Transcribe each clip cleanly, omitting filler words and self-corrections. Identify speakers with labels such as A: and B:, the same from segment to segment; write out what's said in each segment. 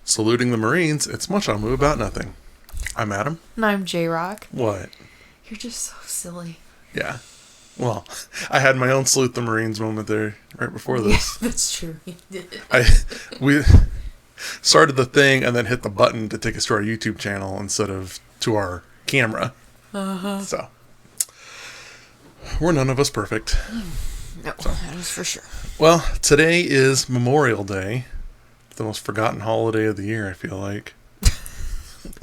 A: Saluting the Marines, it's much ado about nothing. I'm Adam.
B: And I'm J-Rock.
A: What?
B: You're just so silly.
A: Yeah. Well, I had my own salute the Marines moment there right before this.
B: Yeah, that's true. You did.
A: We started the thing and then hit the button to take us to our YouTube channel instead of to our camera.
B: Uh-huh.
A: So, we're none of us perfect.
B: No, that is for sure.
A: Well, today is Memorial Day. The most forgotten holiday of the year, I feel like.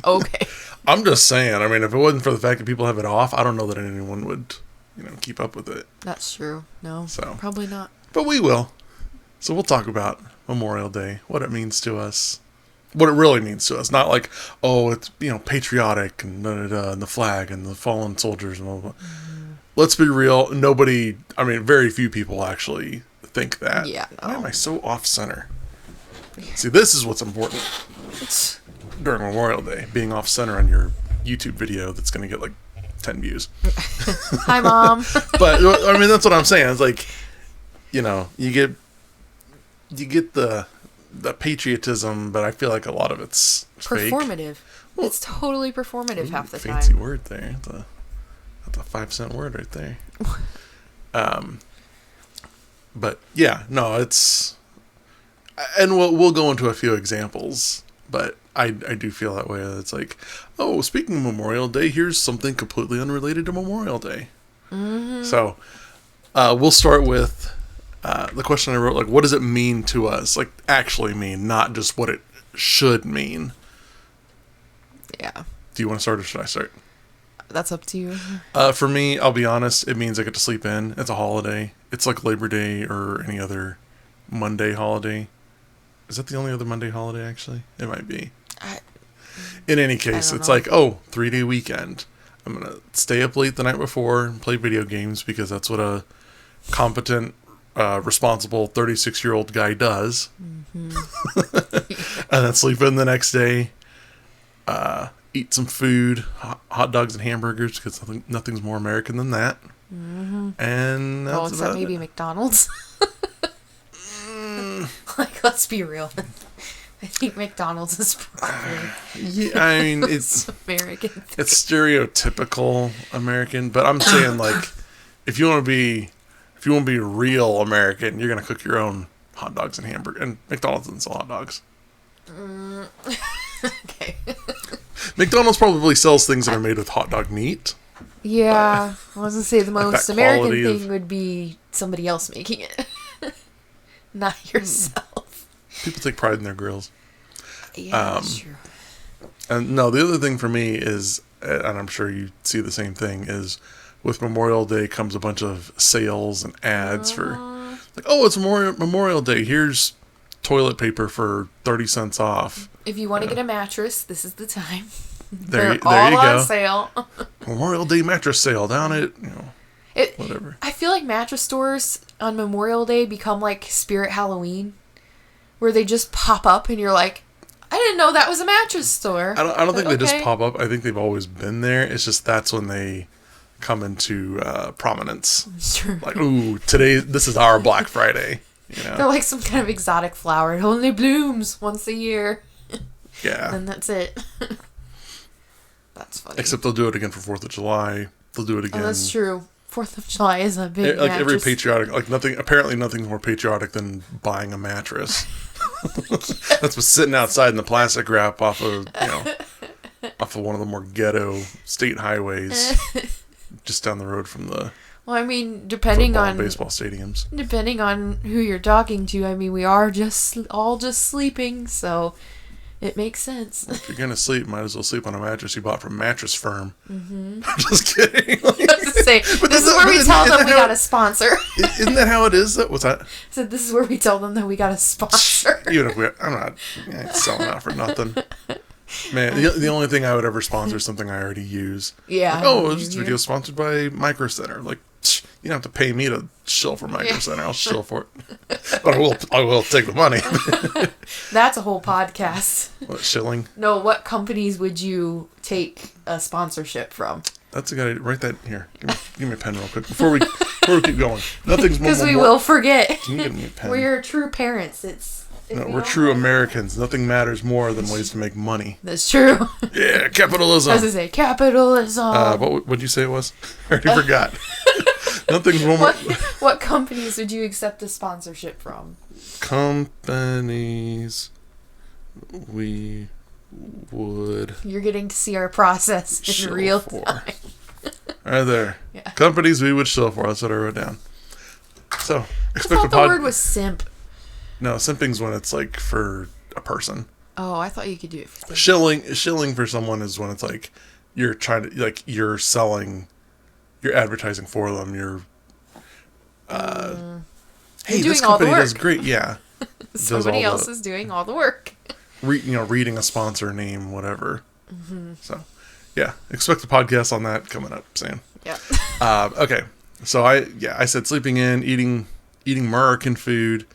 B: Okay.
A: I'm just saying, I mean, if it wasn't for the fact that people have it off, I don't know that anyone would, keep up with it.
B: That's true. No,
A: So,
B: probably not.
A: but we will. So we'll talk about Memorial Day, what it means to us, what it really means to us. Not like, oh, it's, patriotic and and the flag and the fallen soldiers and all that. Mm-hmm. Let's be real. Very few people actually think that.
B: Yeah. No.
A: Why am I so off-center? See, this is what's important during Memorial Day, being off-center on your YouTube video that's going to get like 10 views.
B: Hi, Mom.
A: But, that's what I'm saying. It's like, you get the patriotism, but I feel like a lot of it's
B: performative.
A: Fake. Well,
B: it's totally performative half the time.
A: Fancy word there. That's a 5-cent word right there. But yeah, no, it's, and we'll go into a few examples, but I do feel that way. It's like, oh, speaking of Memorial Day, here's something completely unrelated to Memorial Day. Mm-hmm. So, we'll start with the question I wrote, like, what does it mean to us? Like, actually mean, not just what it should mean.
B: Yeah.
A: Do you want to start or should I start?
B: That's up to you.
A: For me, I'll be honest, it means I get to sleep in. It's a holiday. It's like Labor Day or any other Monday holiday. Is that the only other Monday holiday, actually? It might be. In any case, it's like, 3-day weekend. I'm going to stay up late the night before and play video games because that's what a competent, responsible 36-year-old guy does. Mm-hmm. And then sleep in the next day. Eat some food, hot dogs and hamburgers, because nothing's more American than that. Mm-hmm. And that's
B: except maybe McDonald's. Like, let's be real. I think McDonald's is probably
A: it's
B: American thing.
A: It's stereotypical American, but I'm saying, like, if you want to be real American, you're gonna cook your own hot dogs and hamburger, and McDonald's doesn't sell hot dogs.
B: Okay.
A: McDonald's probably sells things that are made with hot dog meat.
B: Yeah, I was gonna say the most
A: like
B: American thing would be somebody else making it, not yourself.
A: People take pride in their grills.
B: Yeah, that's true.
A: And no, the other thing for me is, and I'm sure you see the same thing, is with Memorial Day comes a bunch of sales and ads for, like, oh, it's Memorial Day. Here's toilet paper for 30 cents off.
B: If you want to get a mattress, this is the time.
A: There you go.
B: On sale.
A: Memorial Day mattress sale down at, whatever.
B: I feel like mattress stores on Memorial Day become like Spirit Halloween, where they just pop up and you're like, I didn't know that was a mattress store.
A: I don't think they just pop up. I think they've always been there. It's just that's when they come into prominence.
B: Sure.
A: Like, ooh, this is our Black Friday.
B: They're like some kind of exotic flower. It only blooms once a year.
A: Yeah.
B: And that's it. That's funny.
A: Except they'll do it again for 4th of July. They'll do it again.
B: Oh, that's true. 4th of July is a big
A: like
B: mattress.
A: Every patriotic, like nothing's more patriotic than buying a mattress. That's what's sitting outside in the plastic wrap off of one of the more ghetto state highways just down the road from the
B: depending on
A: baseball stadiums.
B: Depending on who you're talking to, we are all just sleeping, so it makes sense.
A: Well, if you're gonna sleep, might as well sleep on a mattress you bought from Mattress Firm. Mm-hmm. I'm just kidding.
B: I was to say, this is where we tell them we got a sponsor.
A: Isn't that how it is? What's that?
B: So this is where we tell them that we got a sponsor.
A: Even if I'm not selling out for nothing. Man, the only thing I would ever sponsor is something I already use.
B: Yeah.
A: Like, this video is sponsored by Micro Center. Like, you don't have to pay me to shill for Micro Center. I'll shill for it. But I will take the money.
B: That's a whole podcast.
A: What, shilling?
B: No, what companies would you take a sponsorship from?
A: That's a good idea. Write that here. Give me a pen real quick before we keep going. Nothing's more.
B: Because we will forget.
A: Can you give me a pen?
B: We're true parents.
A: No, we're true Americans. Nothing matters more than ways to make money.
B: That's true.
A: Yeah, capitalism.
B: I was going to say, capitalism.
A: What would you say it was? I already forgot. Nothing's more...
B: What companies would you accept a sponsorship from?
A: Companies we would...
B: You're getting to see our process in real time.
A: Right there.
B: Yeah.
A: Companies we would shill for. That's what I wrote down. So,
B: I thought the word was simp.
A: No, simping's when it's like for a person.
B: Oh, I thought you could do it for things.
A: Shilling for someone is when it's like you're trying to, like, you're selling, you're advertising for them. You're, hey, this company does great. Yeah.
B: Somebody else is doing all the work.
A: Reading a sponsor name, whatever. Mm-hmm. So, yeah, expect a podcast on that coming up soon.
B: Yeah.
A: Okay. So I said sleeping in, eating American food,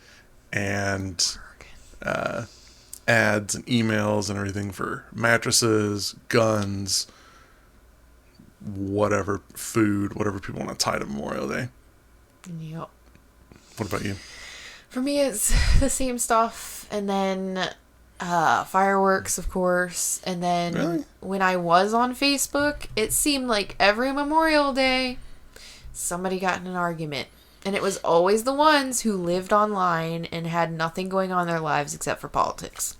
A: and ads and emails and everything for mattresses, guns, whatever food, whatever people want to tie to Memorial Day.
B: Yep.
A: What about you?
B: For me, it's the same stuff, and then fireworks, of course, and then
A: Really?
B: When I was on Facebook, it seemed like every Memorial Day, somebody got in an argument. And it was always the ones who lived online and had nothing going on in their lives except for politics.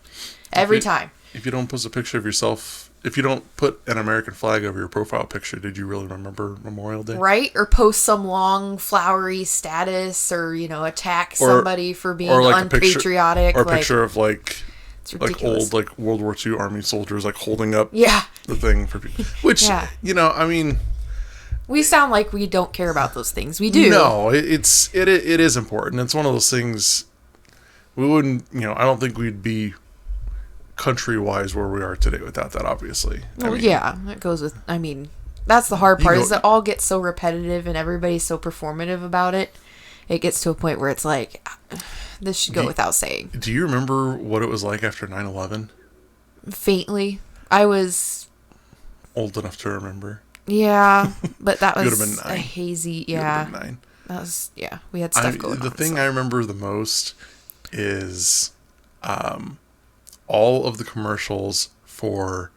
B: Every time.
A: If you don't post a picture of yourself, if you don't put an American flag over your profile picture, did you really remember Memorial Day?
B: Right? Or post some long, flowery status or, attack somebody for being unpatriotic.
A: Or a picture of like old World War II Army soldiers holding up the thing for people. Which, I mean...
B: We sound like we don't care about those things. We do.
A: No, it is important. It's one of those things we wouldn't, I don't think we'd be country-wise where we are today without that, obviously.
B: Well, that goes with, that's the hard part is that all gets so repetitive and everybody's so performative about it. It gets to a point where it's like, this should go without saying.
A: Do you remember what it was like after 9/11?
B: Faintly. I was...
A: old enough to remember.
B: Yeah, but that was
A: been 9.
B: a hazy,
A: You would have been 9.
B: That was, we had stuff going on.
A: The thing I remember the most is all of the commercials for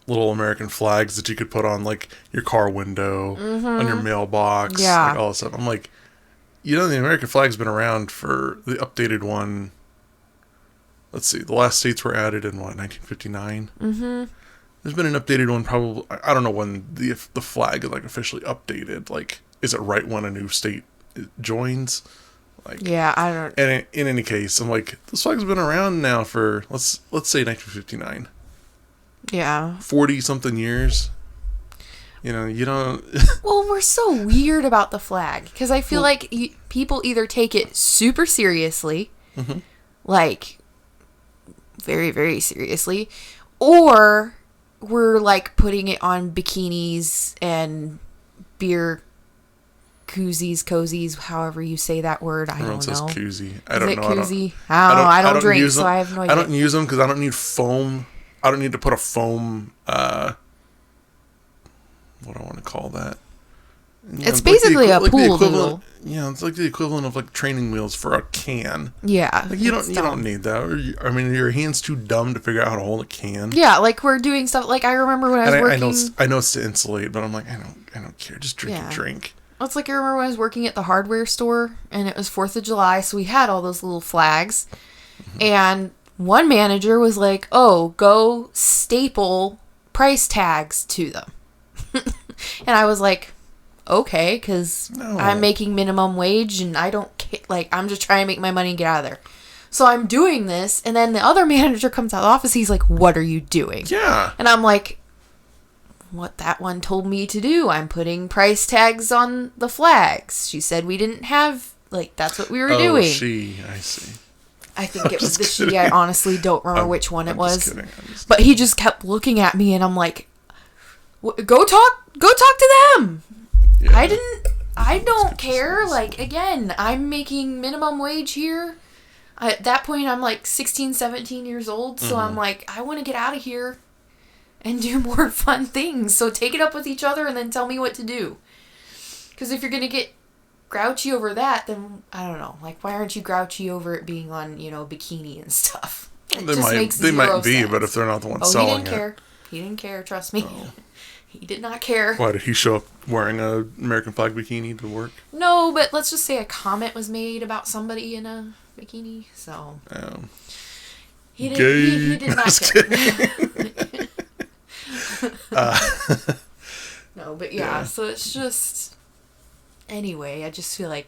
A: little American flags that you could put on, like, your car window, on your mailbox, all this stuff. I'm like, the American flag's been around for the updated one. Let's see, the last states were added in, 1959? Mm-hmm. There's been an updated one probably, I don't know when the flag is officially updated. Like, is it right when a new state joins? I don't. And in any case, I'm like, this flag's been around now for, let's say 1959. Yeah. 40 something years. You don't.
B: Well, we're so weird about the flag because I feel like people either take it super seriously, like very, very seriously, or we're putting it on bikinis and beer cozies, however you say that word. I don't know. Everyone says
A: koozie. I don't know.
B: Koozie? I don't drink, so I have no idea.
A: I don't use them because I don't need foam. I don't need to put a foam, what do I want to call that?
B: It's basically a pool noodle.
A: Yeah, it's like the equivalent of training wheels for a can.
B: Yeah,
A: you don't need that. Your hand's too dumb to figure out how to hold a can.
B: Yeah, we're doing stuff. I remember when I was working.
A: I know it's to insulate, but I'm like, I don't care. Just drink and drink.
B: It's like I remember when I was working at the hardware store, and it was 4th of July, so we had all those little flags, and one manager was like, "Oh, go staple price tags to them," and I was like, okay, because I'm making minimum wage and I don't I'm just trying to make my money and get out of there. So I'm doing this, and then the other manager comes out of the office. He's like, "What are you doing?" Yeah. And I'm like, what that one told me to do. I'm putting price tags on the flags. She said we didn't have, that's what we were doing.
A: I see.
B: I think it was the she. I honestly don't remember which one it was. But he just kept looking at me, and I'm like, go talk to them. Yeah. I don't care. Again, I'm making minimum wage here. At that point, I'm 16, 17 years old. So I'm like, I want to get out of here and do more fun things. So take it up with each other and then tell me what to do. Because if you're going to get grouchy over that, then I don't know. Like, why aren't you grouchy over it being on, bikini and stuff?
A: They might be, but if they're not the ones selling it.
B: He didn't care. He didn't care, trust me. Oh. He did not care.
A: Why, did he show up wearing a American flag bikini to work?
B: No, but let's just say a comment was made about somebody in a bikini, so... He did not care. No, but yeah, so it's just... Anyway, I just feel like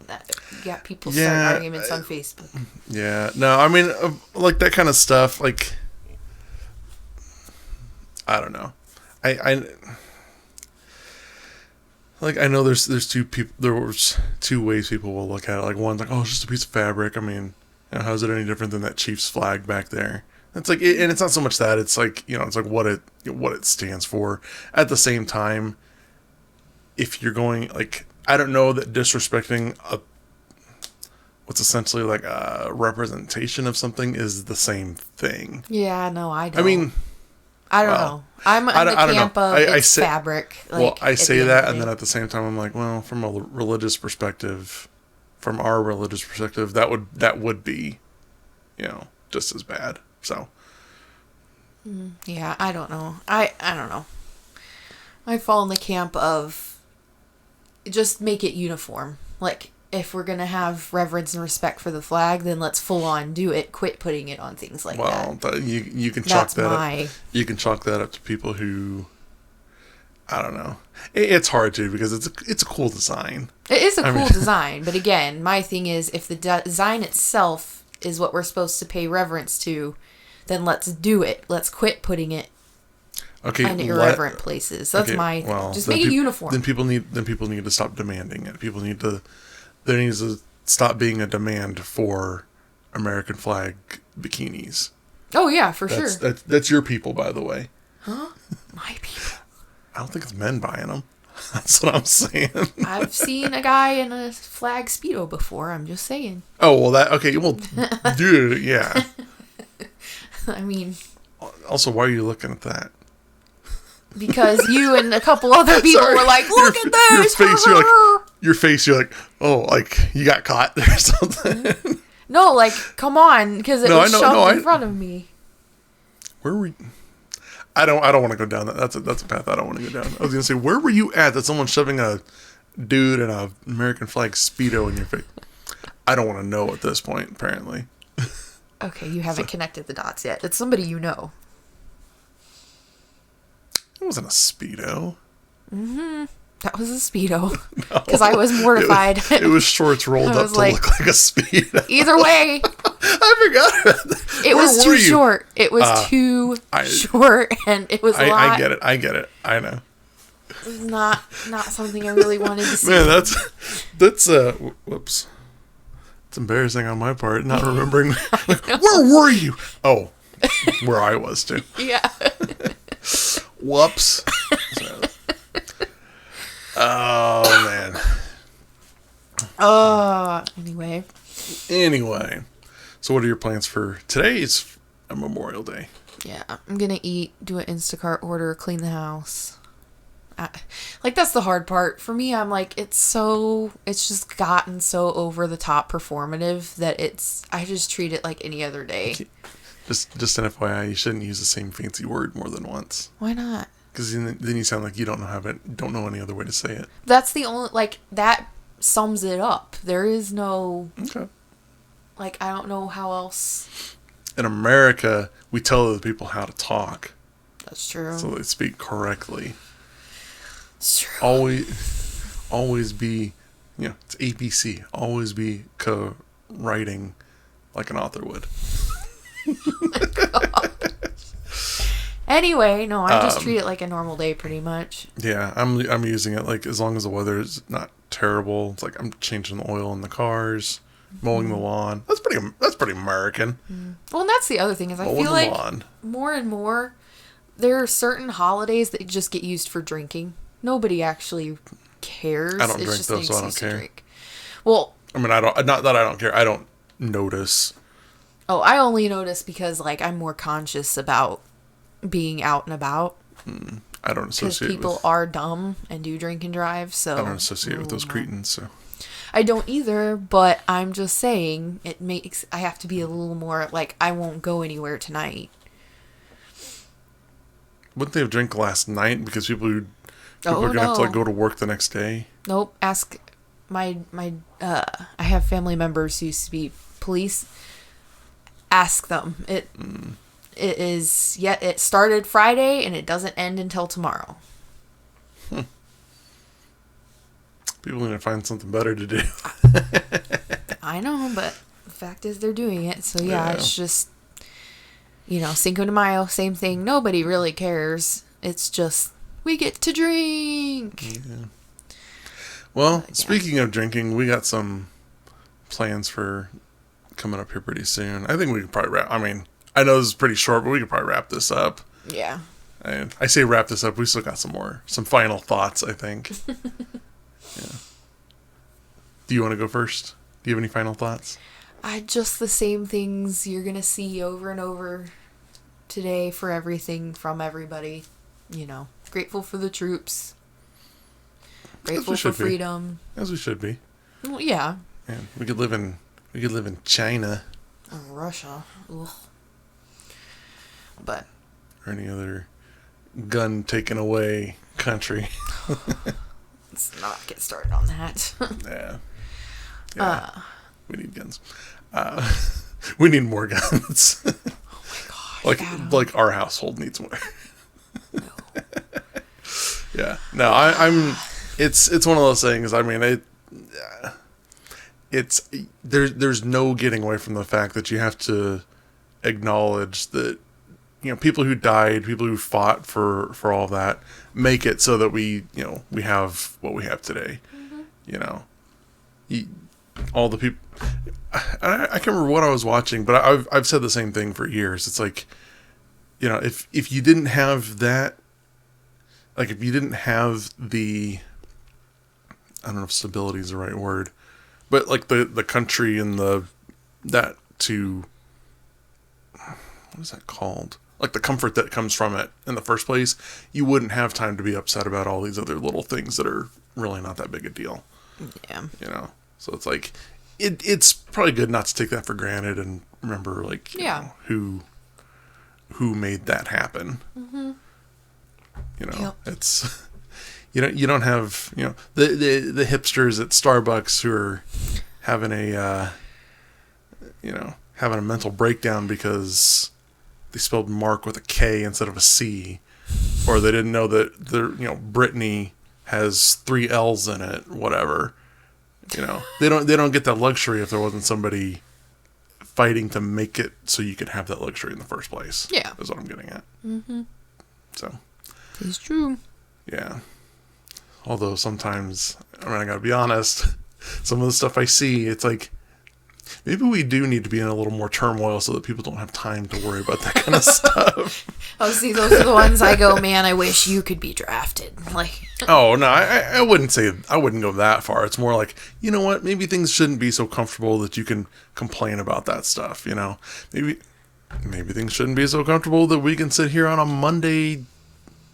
B: that you got people starting arguments on Facebook.
A: Yeah, no, I mean, like that kind of stuff, like... I don't know. I know there's there was two ways people will look at it. Like, one's like, oh, it's just a piece of fabric. I mean, how's it any different than that Chiefs flag back there? It's like, and it's not so much that, it's like, it's like what it stands for. At the same time, if you're going, like, I don't know that disrespecting what's essentially like a representation of something is the same thing.
B: Yeah, no, I don't.
A: I mean,
B: I don't know. I'm in the camp of it's fabric. Like,
A: well, I say that, and then at the same time, I'm like, well, from a religious perspective, from our religious perspective, that would be, just as bad. So.
B: Yeah, I don't know. I don't know. I fall in the camp of just make it uniform. Like, if we're going to have reverence and respect for the flag, then let's full on do it. Quit putting it on things like that.
A: Well, you can chalk that up. You can chalk that up to people who, I don't know. It's hard to, because it's a cool design.
B: It is a cool design, but again, my thing is, if the design itself is what we're supposed to pay reverence to, then let's do it. Let's quit putting it in irreverent places. That's my thing.
A: Well,
B: just make it uniform.
A: Then people need to stop demanding it. There needs to stop being a demand for American flag bikinis.
B: Oh yeah, for sure.
A: That's your people, by the way.
B: Huh? My people.
A: I don't think it's men buying them. That's what I'm saying.
B: I've seen a guy in a flag Speedo before. I'm just saying.
A: Oh, well, okay. Well, dude, yeah.
B: I mean.
A: Also, why are you looking at that?
B: Because you and a couple other people were like, look at this!
A: Your face, you're like, oh, like, you got caught or something.
B: No, like, come on, because it was shoved in front of me.
A: Where were you? I don't want to go down that. That's a path I don't want to go down. I was going to say, where were you at that someone's shoving a dude in a American flag Speedo in your face? I don't want to know at this point, apparently.
B: Okay, you haven't connected the dots yet. It's somebody you know.
A: It wasn't a Speedo.
B: Mm-hmm. That was a Speedo. Because I was mortified.
A: It was shorts rolled up to look like a Speedo.
B: Either way.
A: I forgot about that.
B: It was too short. It was too short, and it was a lot.
A: I get it. I know.
B: It was not something I really wanted to see.
A: Man, that's whoops. It's embarrassing on my part, not remembering. Like, where were you? Oh, where I was, too.
B: Yeah.
A: Whoops. Oh, man. Anyway. So what are your plans for today? Is a Memorial Day.
B: Yeah. I'm going to eat, do an Instacart order, clean the house. That's the hard part. For me, I'm like, it's just gotten so over the top performative that I just treat it like any other day.
A: Just an FYI, you shouldn't use the same fancy word more than once.
B: Why not?
A: Because then you sound like you don't know any other way to say it.
B: That's the only, that sums it up. There is no...
A: Okay.
B: I don't know how else...
A: In America, we tell other people how to talk.
B: That's true.
A: So they speak correctly.
B: It's true.
A: Always be, it's ABC. Always be co-writing like an author would.
B: Oh, anyway, no, I just treat it like a normal day pretty much.
A: Yeah, I'm using it as long as the weather is not terrible. It's like I'm changing the oil in the cars, mowing the lawn. That's pretty American.
B: Well, and that's the other thing is I feel like more and more there are certain holidays that just get used for drinking. Nobody actually cares.
A: I don't drink those, so I don't care.
B: Well,
A: I mean, not that I don't care. I don't notice.
B: Oh, I only notice because I'm more conscious about being out and about.
A: I don't associate
B: because people are dumb and do drink and drive. So
A: I don't associate with those cretins. So
B: I don't either, but I'm just saying I have to be a little more like, I won't go anywhere tonight.
A: Wouldn't they have drank last night because people are going to have to like go to work the next day?
B: Nope. Ask I have family members who used to be police. Ask them. It started Friday and it doesn't end until tomorrow.
A: People need to find something better to do.
B: I know, but the fact is they're doing it. So yeah. It's just, Cinco de Mayo, same thing. Nobody really cares. It's just, we get to drink. Yeah.
A: Well, speaking of drinking, we got some plans for coming up here pretty soon. I think we could probably wrap. I mean, I know this is pretty short, but we could probably wrap this up.
B: Yeah.
A: And I say wrap this up. We still got some final thoughts, I think. Yeah. Do you want to go first? Do you have any final thoughts?
B: Just the same things you're going to see over and over today for everything from everybody. Grateful for the troops. Grateful for freedom.
A: As we should be.
B: Well, yeah.
A: Man, we could live in China.
B: Or Russia. Ugh. But.
A: Or any other gun taken away country.
B: Let's not get started on that.
A: Yeah. We need guns. We need more guns.
B: Oh my gosh.
A: Like our household needs more. No. Yeah. No, I'm. It's one of those things. I mean, there's no getting away from the fact that you have to acknowledge that people who died, people who fought for all of that, make it so that we have what we have today. Mm-hmm. All the people. I can't remember what I was watching, but I've said the same thing for years. It's like, if you didn't have that, like if you didn't have the, I don't know if stability is the right word, but like the country and what is that called? Like the comfort that comes from it in the first place, you wouldn't have time to be upset about all these other little things that are really not that big a deal.
B: Yeah.
A: So it's like, it's probably good not to take that for granted and remember who made that happen. Mm-hmm. It's, you don't have, the hipsters at Starbucks who are having having a mental breakdown because they spelled Mark with a K instead of a C, or they didn't know that Brittany has 3 L's in it, whatever. They don't get that luxury if there wasn't somebody fighting to make it so you could have that luxury in the first place.
B: Yeah.
A: Is what I'm getting at.
B: Mm-hmm.
A: So.
B: It's true.
A: Yeah. Although sometimes, I gotta be honest, some of the stuff I see, it's like, maybe we do need to be in a little more turmoil so that people don't have time to worry about that kind of stuff.
B: Oh, see, those are the ones I go, man, I wish you could be drafted. Like.
A: Oh, no, I wouldn't go that far. It's more like, you know what, maybe things shouldn't be so comfortable that you can complain about that stuff, Maybe things shouldn't be so comfortable that we can sit here on a Monday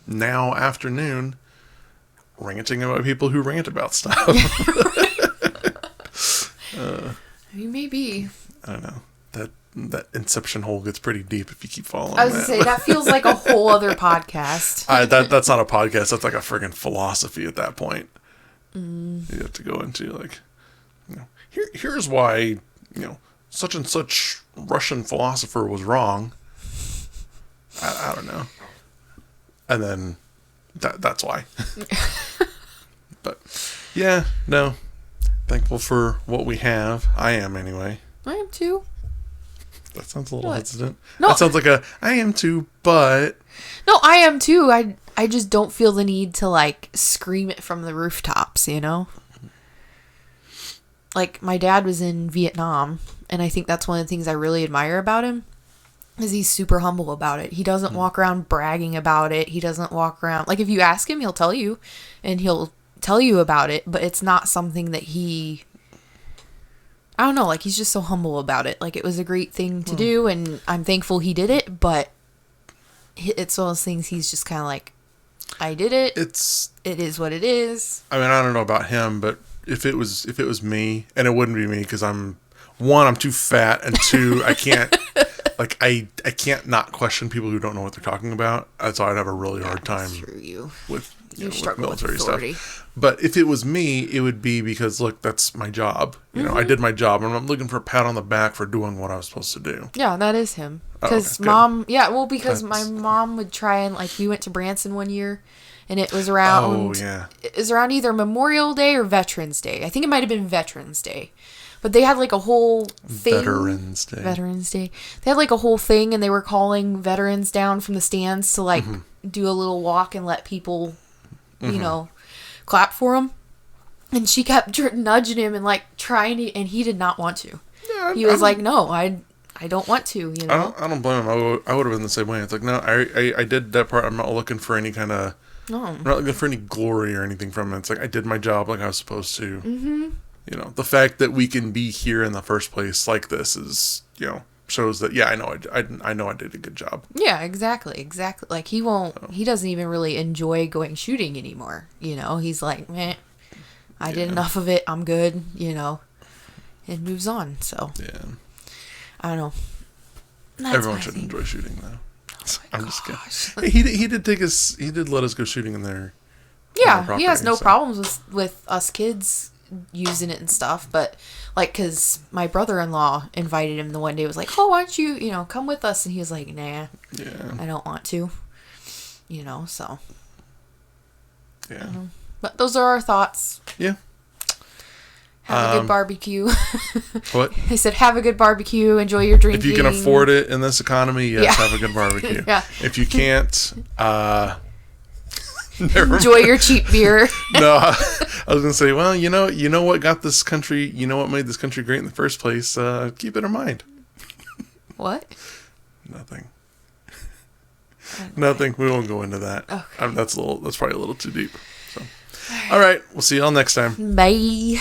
A: now afternoon ranting about people who rant about stuff.
B: Maybe.
A: I don't know. That inception hole gets pretty deep if you keep following.
B: I was going to say, that feels like a whole other podcast.
A: That's not a podcast. That's like a friggin' philosophy at that point. You have to go into like, here's why, such and such Russian philosopher was wrong. I don't know. And then that's why. But yeah, no. Thankful for what we have. I am anyway.
B: I am too.
A: That sounds a little hesitant.
B: No.
A: That sounds like I am too, but.
B: No, I am too. I just don't feel the need to like scream it from the rooftops, Like my dad was in Vietnam, and I think that's one of the things I really admire about him. Is he's super humble about it. He doesn't walk around bragging about it. He doesn't walk around... Like, if you ask him, he'll tell you. And he'll tell you about it. But it's not something that he... I don't know. Like, he's just so humble about it. Like, it was a great thing to do. And I'm thankful he did it. But it's one of those things he's just kind of like, I did it. It is what it is.
A: I mean, I don't know about him, but if it was me, and it wouldn't be me because I'm too fat, and two, I can't like I can't not question people who don't know what they're talking about. So I'd have a really hard time with military stuff. But if it was me, it would be because, look, that's my job. You know, I did my job, and I'm looking for a pat on the back for doing what I was supposed to do.
B: Yeah, that is him. Because because my mom would try and, like, we went to Branson one year, and it was around... It was around either Memorial Day or Veterans Day. I think it might have been Veterans Day. But they had, like, a whole thing... Veterans Day. They had, like, a whole thing, and they were calling veterans down from the stands to, like, do a little walk and let people, you know, clap for him. And she kept nudging him and, like, trying to... And he did not want to. Yeah, he was like, no, I don't want to, you know?
A: I don't blame him. I would have been the same way. It's like, no, I did that part. I'm not looking for any kind of... No. I'm not looking for any glory or anything from it. It's like, I did my job like I was supposed to. Mm-hmm. You know, the fact that we can be here in the first place like this is, you know, shows that, yeah, I know I did a good job.
B: Yeah, exactly. Like, he doesn't even really enjoy going shooting anymore, you know? He's like, meh, I did enough of it, I'm good, you know? And moves on, so. Yeah. I don't know.
A: Everyone should enjoy shooting, though. I'm just kidding. He did let us go shooting in there.
B: Yeah, he has no problems with us kids using it and stuff, but like, because my brother-in-law invited him the one day, was like, oh, why don't you come with us, and he was like, nah, I don't want to, so yeah, but those are our thoughts. Have a good barbecue.
A: What?
B: I said, have a good barbecue, enjoy your drinking.
A: If you can afford it in this economy, yes, have a good barbecue. If you can't,
B: enjoy your cheap beer.
A: No, I was gonna say, well, you know what got this country, what made this country great in the first place. Keep it in mind.
B: What?
A: Nothing. Okay. Nothing. We won't go into that.
B: Okay.
A: That's probably a little too deep. So, all right, we'll see y'all next time.
B: Bye.